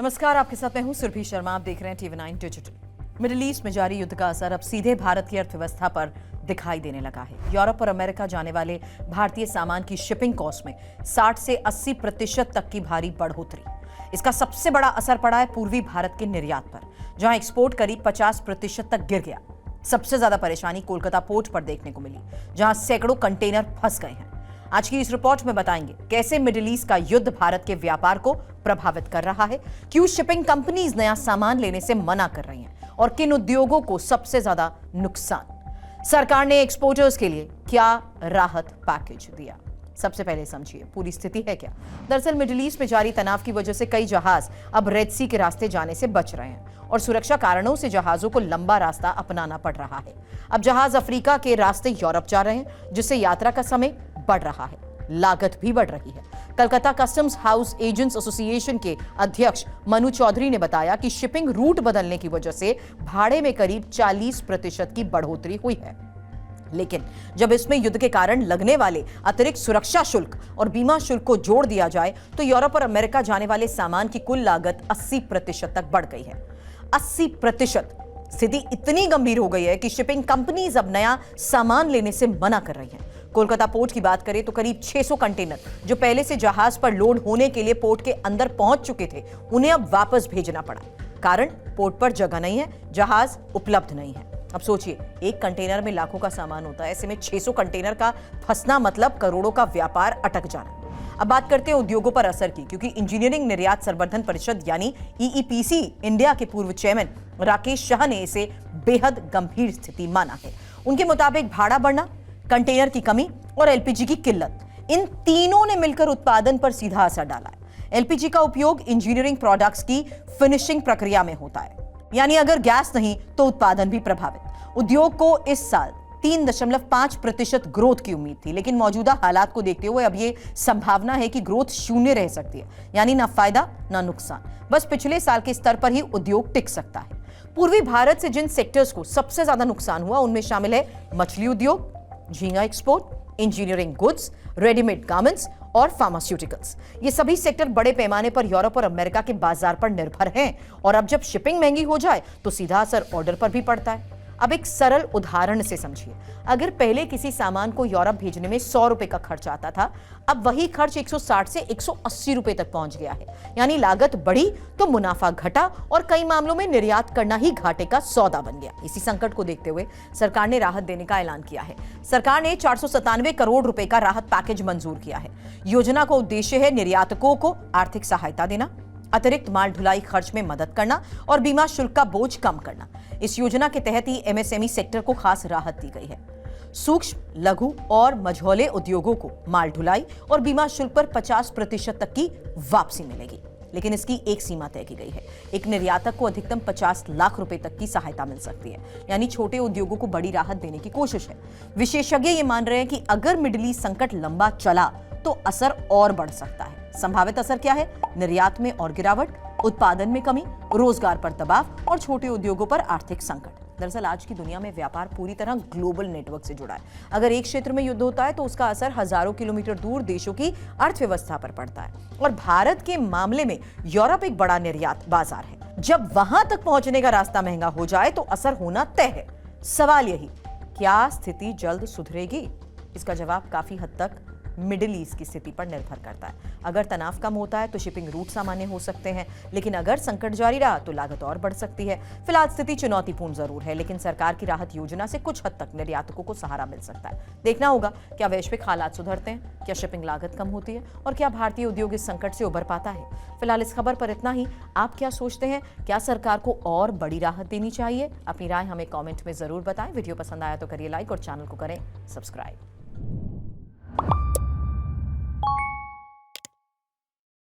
नमस्कार, आपके साथ मैं हूं सुरभि शर्मा। आप देख रहे हैं TV9 डिजिटल। मिडिल ईस्ट में जारी युद्ध का असर अब सीधे भारत की अर्थव्यवस्था पर दिखाई देने लगा है। यूरोप और अमेरिका जाने वाले भारतीय सामान की शिपिंग कॉस्ट में 60 से 80% तक की भारी बढ़ोतरी। इसका सबसे बड़ा असर पड़ा है पूर्वी भारत के निर्यात पर, जहां एक्सपोर्ट करीब 50% तक गिर गया। सबसे ज्यादा परेशानी कोलकाता पोर्ट पर देखने को मिली, जहां सैकड़ों कंटेनर फंस गए हैं। आज की इस रिपोर्ट में बताएंगे कैसे मिडिल ईस्ट का युद्ध भारत के व्यापार को प्रभावित कर रहा है, क्यों शिपिंग कंपनीज नया सामान लेने से मना कर रही हैं और किन उद्योगों को सबसे ज्यादा नुकसान। सरकार ने एक्सपोर्टर्स के लिए क्या राहत पैकेज दिया, सबसे पहले समझिए पूरी स्थिति है क्या। दरअसल मिडिल ईस्ट में जारी तनाव की वजह से कई जहाज अब रेड सी के रास्ते जाने से बच रहे हैं और सुरक्षा कारणों से जहाजों को लंबा रास्ता अपनाना पड़ रहा है। अब जहाज अफ्रीका के रास्ते यूरोप जा रहे हैं, जिससे यात्रा का समय बढ़ रहा है, लागत भी बढ़ रही है। Calcutta customs house agents association के अध्यक्ष मनु चौधरी ने बताया कि शिपिंग रूट बदलने की वजह से भाड़े में करीब 40% की बढ़ोतरी हुई है। लेकिन जब इसमें युद्ध के कारण लगने वाले अतिरिक्त सुरक्षा शुल्क और बीमा शुल्क को जोड़ दिया जाए तो यूरोप और अमेरिका जाने वाले सामान की कुल लागत 80% तक बढ़ गई है। 80%। स्थिति इतनी गंभीर हो गई है कि शिपिंग कंपनीज अब नया सामान लेने से मना कर रही हैं। कोलकाता पोर्ट की बात करें तो करीब 600 कंटेनर जो पहले से जहाज पर लोड होने के लिए पोर्ट के अंदर पहुंच चुके थे, उन्हें अब वापस भेजना पड़ा। कारण पोर्ट पर जगह नहीं है, जहाज उपलब्ध नहीं है। अब सोचिए, एक कंटेनर में लाखों का सामान होता है, ऐसे में 600 कंटेनर का फंसना मतलब करोड़ों का व्यापार अटक जाना। अब बात करते हैं उद्योगों पर असर की, क्योंकि इंजीनियरिंग निर्यात संवर्धन परिषद यानी ईईपीसी इंडिया के पूर्व चेयरमैन राकेश शाह ने इसे बेहद गंभीर स्थिति माना है। उनके मुताबिक भाड़ा बढ़ना, कंटेनर की कमी और एलपीजी की किल्लत, इन तीनों ने मिलकर उत्पादन पर सीधा असर डाला है। एलपीजी का उपयोग इंजीनियरिंग प्रोडक्ट्स की फिनिशिंग प्रक्रिया में होता है, यानी अगर गैस नहीं तो उत्पादन भी प्रभावित। उद्योग को इस साल 3.5% ग्रोथ की उम्मीद थी, लेकिन मौजूदा हालात को देखते हुए अब ये संभावना है कि ग्रोथ शून्य रह सकती है, यानी ना फायदा ना नुकसान। बस पिछले साल के स्तर पर ही उद्योग टिक सकता है। पूर्वी भारत से जिन सेक्टर्स को सबसे ज्यादा नुकसान हुआ उनमें शामिल है मछली उद्योग, झींगा export, engineering goods, readymade garments और फार्मास्यूटिकल्स। ये सभी सेक्टर बड़े पैमाने पर यूरोप और अमेरिका के बाजार पर निर्भर हैं और अब जब शिपिंग महंगी हो जाए तो सीधा असर ऑर्डर पर भी पड़ता है। अब एक सरल उदाहरण से समझिए, अगर पहले किसी सामान को यूरोप भेजने में 100 रुपए का खर्च आता था, अब वही खर्च 160 से 180 रुपए तक पहुंच गया है। यानी लागत बढ़ी तो मुनाफा घटा और कई मामलों में निर्यात करना ही घाटे का सौदा बन गया। इसी संकट को देखते हुए सरकार ने राहत देने का ऐलान किया है। सरकार ने 497 करोड़ रुपए का राहत पैकेज मंजूर किया है। योजना का उद्देश्य है निर्यातकों को आर्थिक सहायता देना, अतिरिक्त माल ढुलाई खर्च में मदद करना और बीमा शुल्क का बोझ कम करना। इस योजना के तहत ही एमएसएमई सेक्टर को खास राहत दी गई है। सूक्ष्म, लघु और मझौले उद्योगों को माल ढुलाई और बीमा शुल्क पर 50% तक की वापसी मिलेगी, लेकिन इसकी एक सीमा तय की गई है। एक निर्यातक को अधिकतम 50 लाख रुपए तक की सहायता मिल सकती है, यानी छोटे उद्योगों को बड़ी राहत देने की कोशिश है। विशेषज्ञ ये मान रहे हैं कि अगर मिडिल ईस्ट संकट लंबा चला तो असर और बढ़ सकता है। संभावित असर क्या है? निर्यात में और गिरावट, उत्पादन में कमी, रोजगार पर दबाव और छोटे उद्योगों पर आर्थिक संकट। दरअसल आज की दुनिया में व्यापार पूरी तरह ग्लोबल नेटवर्क से जुड़ा है। अगर एक क्षेत्र में युद्ध होता है तो उसका असर हजारों किलोमीटर दूर देशों की अर्थव्यवस्था पर पड़ता है। और भारत के मामले में यूरोप एक बड़ा निर्यात बाजार है। जब वहां तक पहुंचने का रास्ता महंगा हो जाए तो असर होना तय है। सवाल यही, क्या स्थिति जल्द सुधरेगी? इसका जवाब काफी हद तक मिडिल ईस्ट की स्थिति पर निर्भर करता है। अगर तनाव कम होता है तो शिपिंग रूट सामान्य हो सकते हैं, लेकिन अगर संकट जारी रहा तो लागत और बढ़ सकती है। फिलहाल स्थिति चुनौतीपूर्ण जरूर है, लेकिन सरकार की राहत योजना से कुछ हद तक निर्यातकों को सहारा मिल सकता है। देखना होगा क्या वैश्विक हालात सुधरते हैं, क्या शिपिंग लागत कम होती है और क्या भारतीय उद्योग इस संकट से उभर पाता है। फिलहाल इस खबर पर इतना ही। आप क्या सोचते हैं? क्या सरकार को और बड़ी राहत देनी चाहिए? अपनी राय हमें कॉमेंट में जरूर बताएं। वीडियो पसंद आया तो करिए लाइक और चैनल को करें सब्सक्राइब।